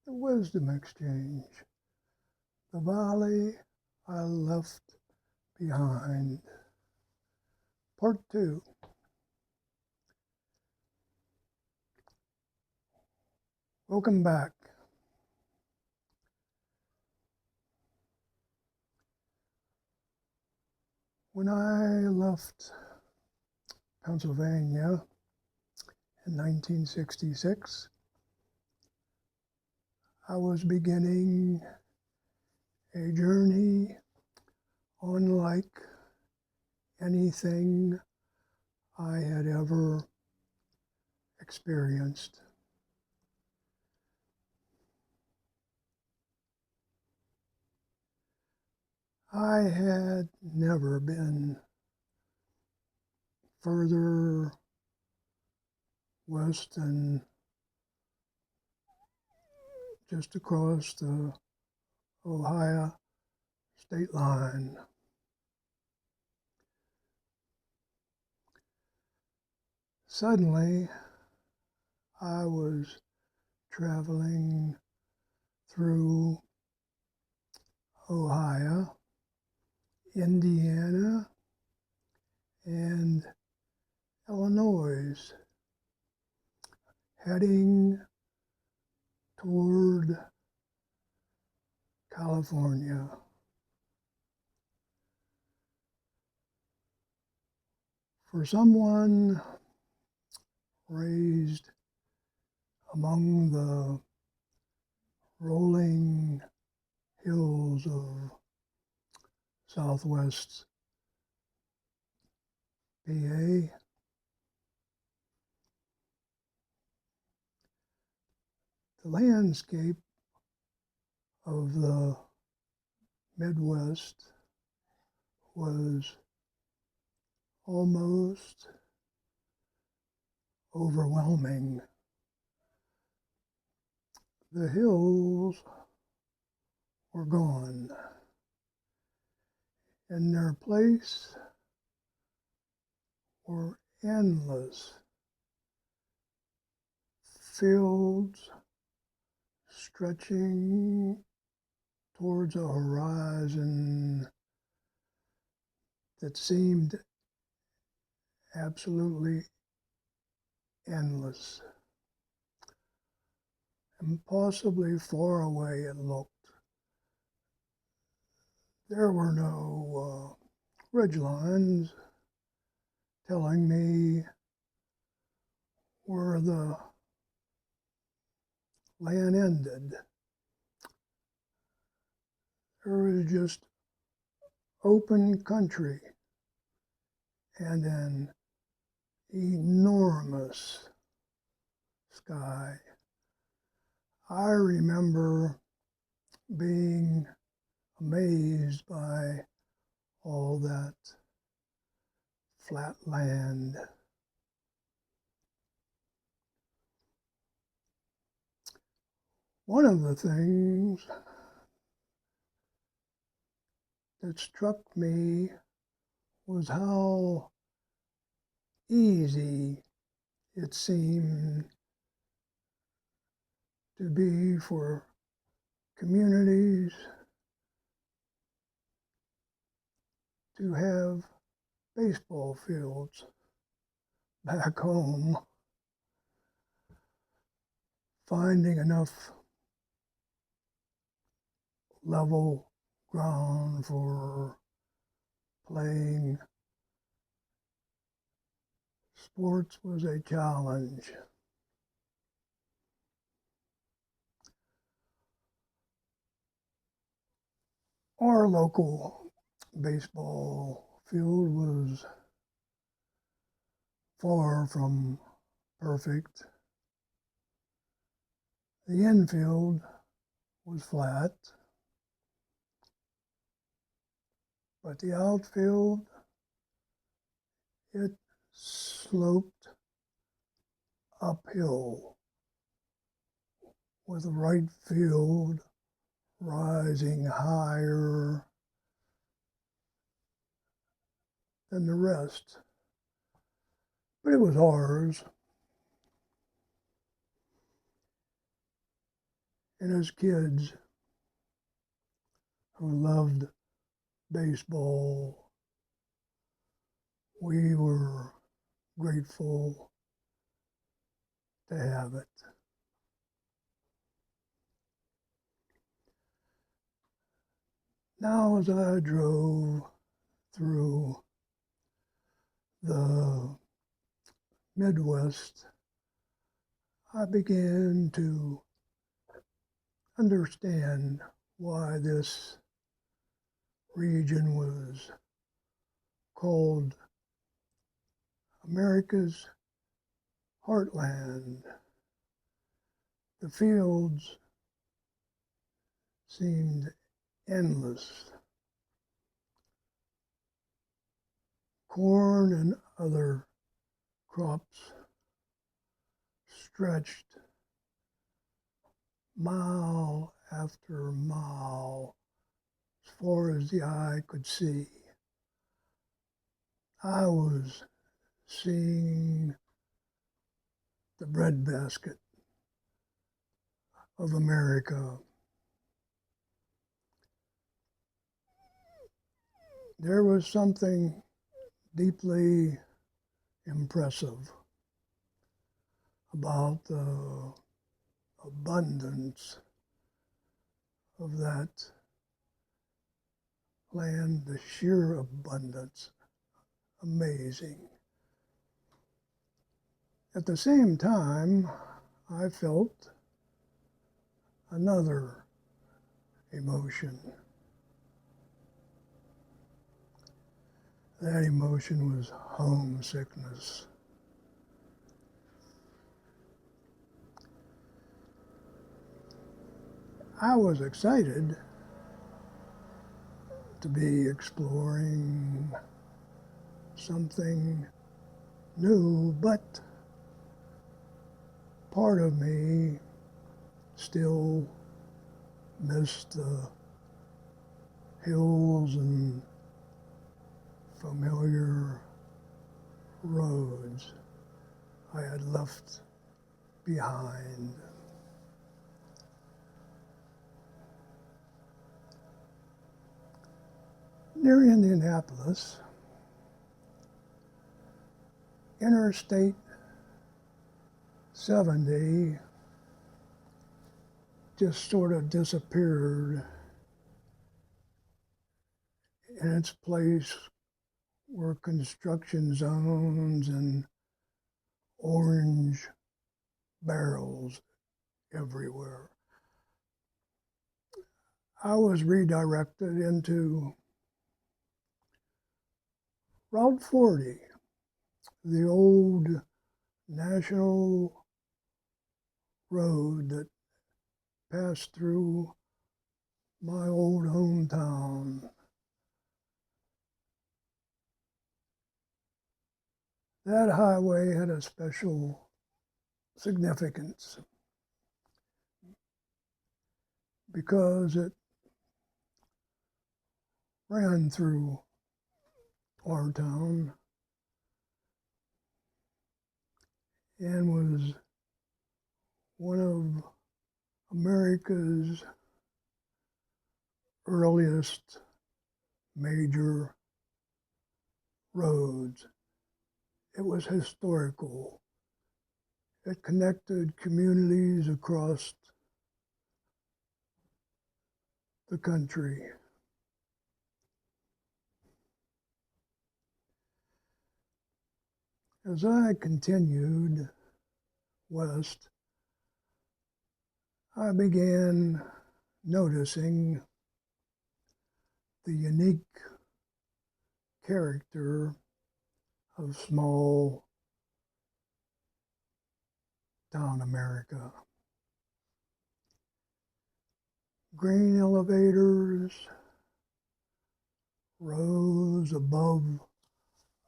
the Wisdom Exchange, the valley I left behind. Part 2. Welcome back. When I left Pennsylvania in 1966, I was beginning a journey unlike anything I had ever experienced. I had never been further west than just across the Ohio state line. Suddenly, I was traveling through Ohio, Indiana, and Illinois, heading toward California. For someone raised among the rolling hills of Southwest PA, the landscape of the Midwest was almost overwhelming. The hills were gone. In their place were endless fields stretching towards a horizon that seemed absolutely endless. Impossibly far away it looked. There were no ridge lines telling me where the land ended. There was just open country and an enormous sky. I remember being amazed by all that flat land. One of the things that struck me was how easy it seemed to be for communities to have baseball fields back home. Finding enough level ground for playing sports was a challenge. Our local baseball field was far from perfect. The infield was flat, but the outfield, it sloped uphill with the right field rising higher than the rest. But it was ours. and as kids who loved baseball, we were grateful to have it. Now, as I drove through the Midwest, I began to understand why this region was called America's heartland. The fields seemed endless. Corn and other crops stretched mile after mile as far as the eye could see. I was seeing the breadbasket of America. There was something deeply impressive about the abundance of that land, the sheer abundance, amazing. At the same time, I felt another emotion. That emotion was homesickness. I was excited to be exploring something new, but part of me still missed the hills and familiar roads I had left behind. Near Indianapolis, Interstate 70 just sort of disappeared. In its place were construction zones and orange barrels everywhere. I was redirected into Route 40, the old national road that passed through my old hometown. That highway had a special significance because it ran through our town and was one of America's earliest major roads. It was historical. It connected communities across the country. As I continued west, I began noticing the unique character of small town America. Grain elevators rose above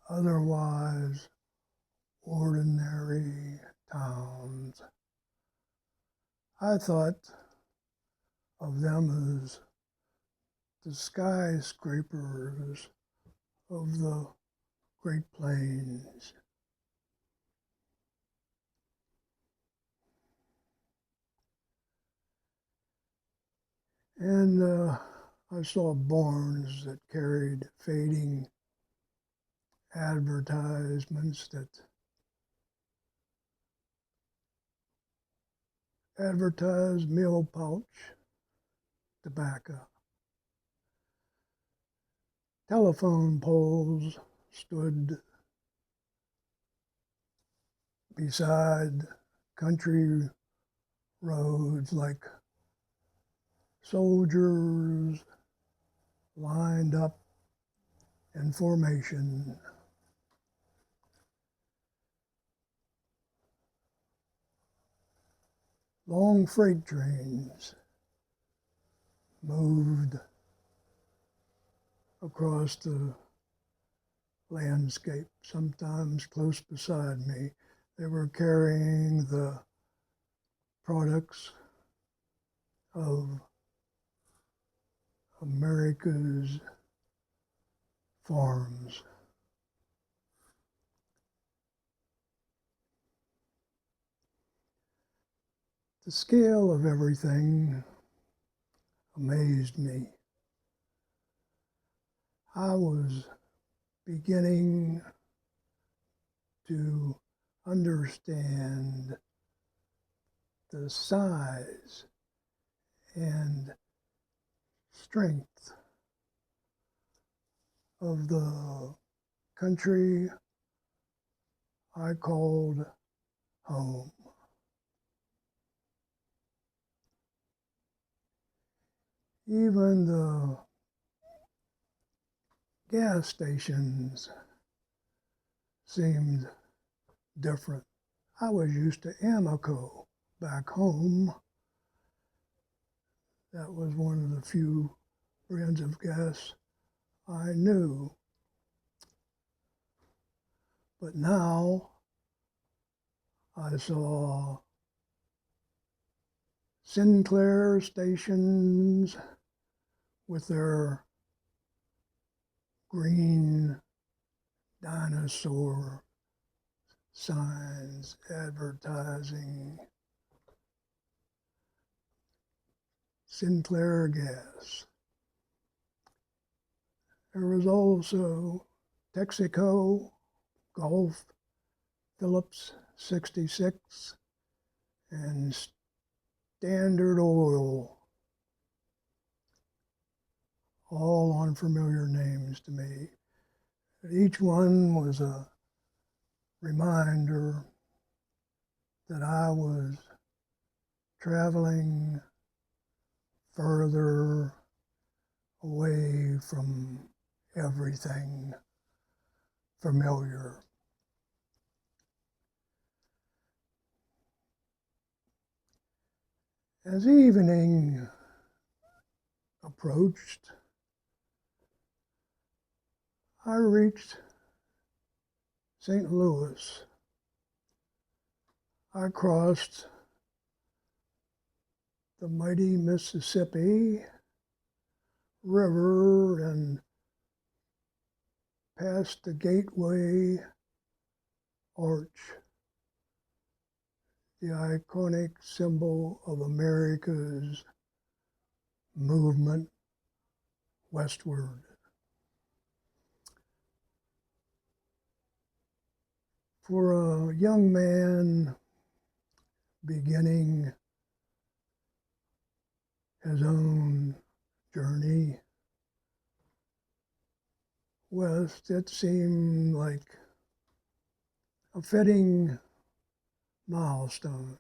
otherwise ordinary towns. I thought of them as the skyscrapers of the Great Plains. And I saw barns that carried fading advertisements that advertised meal pouch tobacco. Telephone poles stood beside country roads like soldiers lined up in formation. Long freight trains moved across the landscape, sometimes close beside me. They were carrying the products of America's farms. The scale of everything amazed me. I was beginning to understand the size and strength of the country I called home. Even the gas stations seemed different. I was used to Amoco back home. That was one of the few brands of gas I knew. But now I saw Sinclair stations with their green dinosaur signs advertising Sinclair gas. There was also Texaco, Gulf, Phillips 66, and Standard Oil, all unfamiliar names to me. Each one was a reminder that I was traveling further away from everything familiar. As evening approached, I reached St. Louis. I crossed the mighty Mississippi River and passed the Gateway Arch, the iconic symbol of America's movement westward. For a young man beginning his own journey west, it seemed like a fitting milestone.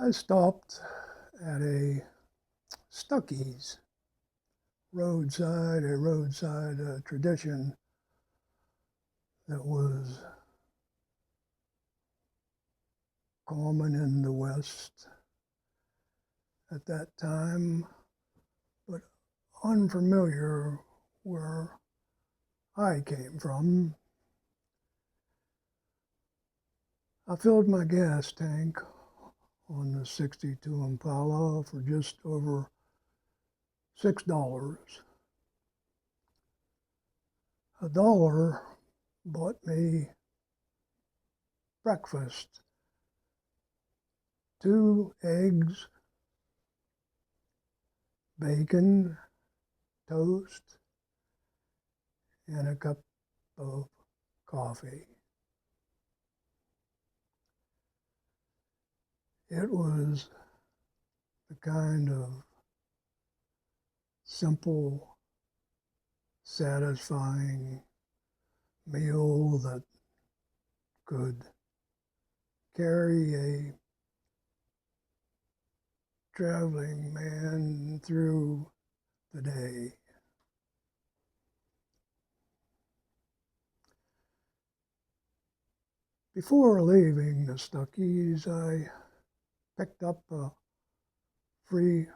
I stopped at a Stuckey's a roadside tradition that was common in the West at that time, but unfamiliar where I came from. I filled my gas tank on the 62 Impala for just over $6. $1 bought me breakfast 2 eggs, bacon, toast, and a cup of coffee. It was the kind of simple, satisfying meal that could carry a traveling man through the day. Before leaving the Stuckey's, I picked up a free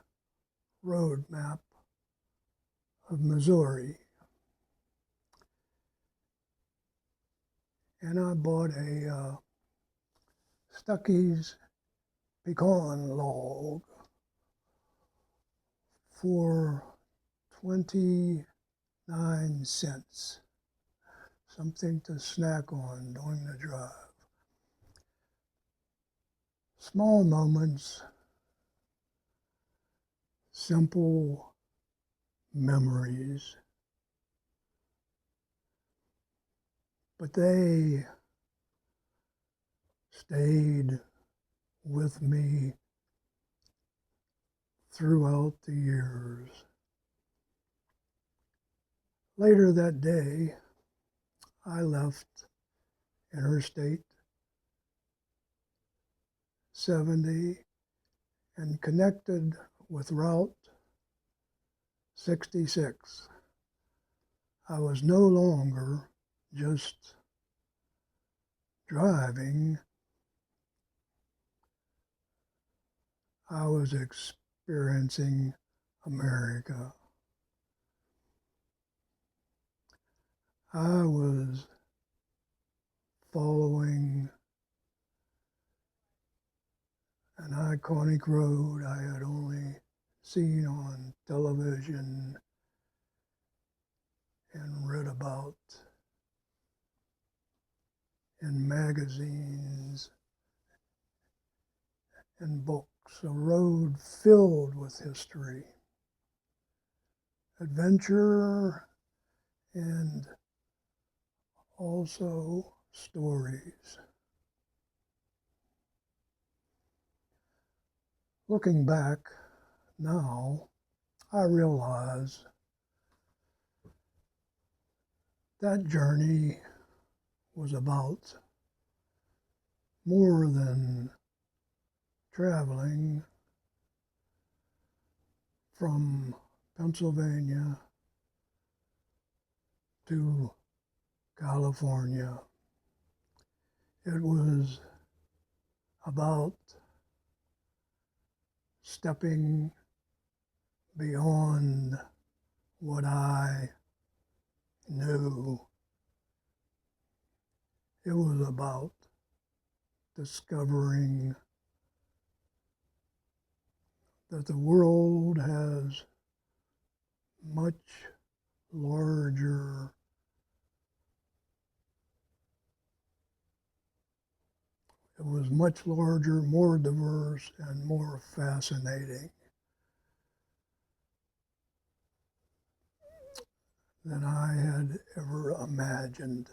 road map of Missouri, and I bought a Stuckey's pecan log for 29 cents, something to snack on during the drive. Small moments, simple memories, but they stayed with me throughout the years. Later that day, I left Interstate 70 and connected with Route 66. I was no longer just driving, I was experiencing America. I was following an iconic road I had only seen on television and read about in magazines and books, a road filled with history, adventure, and also stories. Looking back now, I realize that journey was about more than traveling from Pennsylvania to California. It was about stepping beyond what I knew. It was about discovering that the world has much larger It was much larger, more diverse, and more fascinating than I had ever imagined.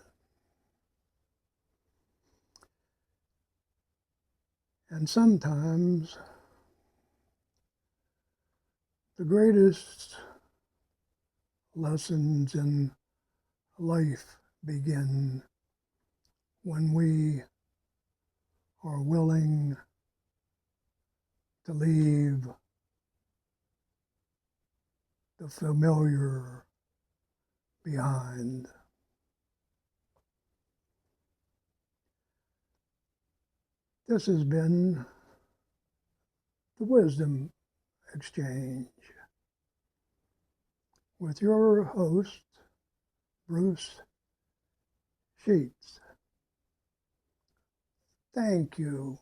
And sometimes the greatest lessons in life begin when we are willing to leave the familiar behind. This has been the Wisdom Exchange with your host, Bruce Sheets. Thank you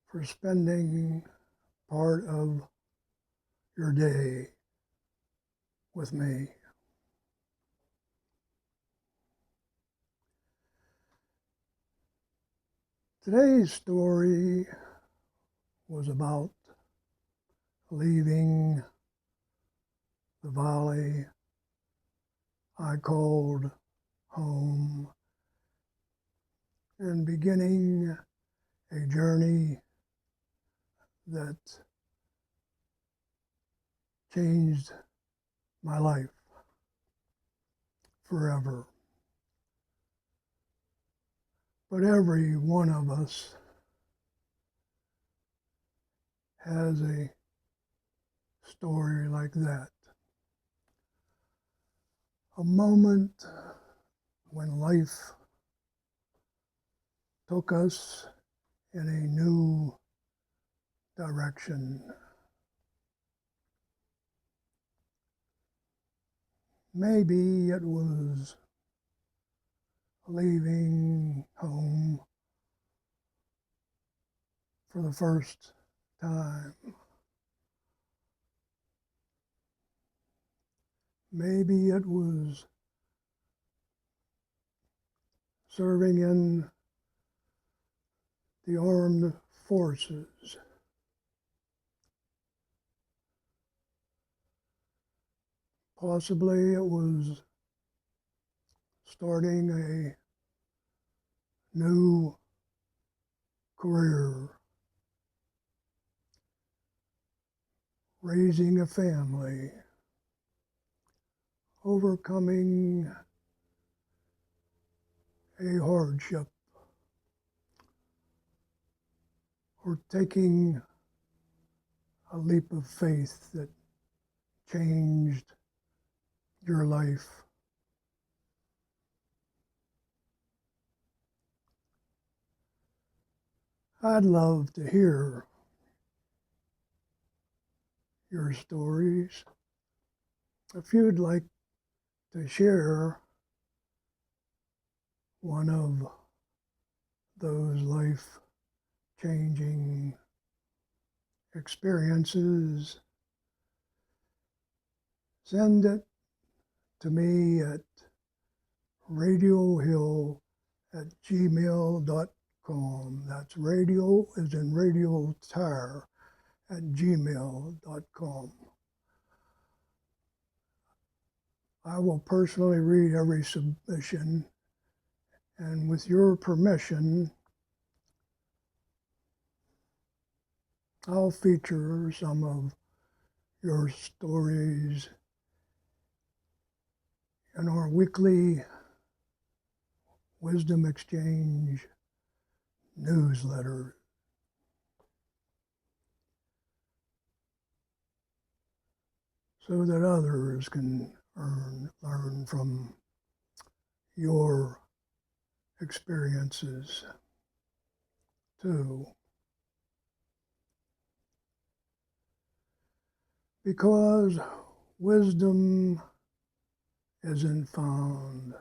for spending part of your day with me. Today's story was about leaving the valley I called home and beginning a journey that changed my life forever. But every one of us has a story like that. A moment when life took us in a new direction. Maybe it was leaving home for the first time. Maybe it was serving in the armed forces. Possibly it was starting a new career, raising a family, overcoming a hardship, or taking a leap of faith that changed your life. I'd love to hear your stories. If you'd like to share one of those life-changing experiences, send it to me at radiohill@gmail.com. That's radio as in radio tire at gmail.com. I will personally read every submission, and with your permission, I'll feature some of your stories in our weekly Wisdom Exchange newsletter. So that others can learn from your experiences too. Because wisdom isn't found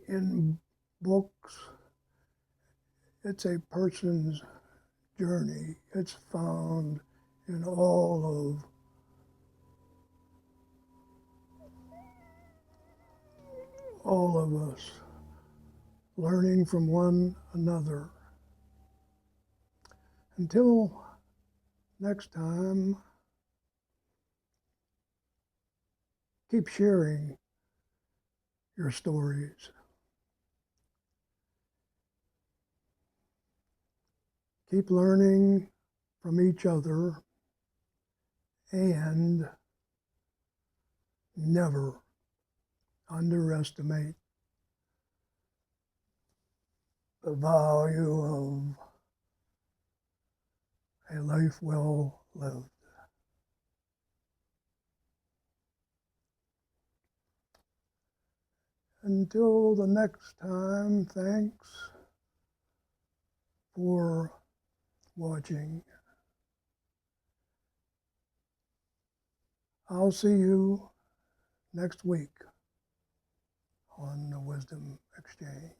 in books. It's a person's journey. It's found in all of us, learning from one another. Until next time, keep sharing your stories. Keep learning from each other, and never underestimate the value of a life well lived. Until the next time, thanks for watching. I'll see you next week on the Wisdom Exchange.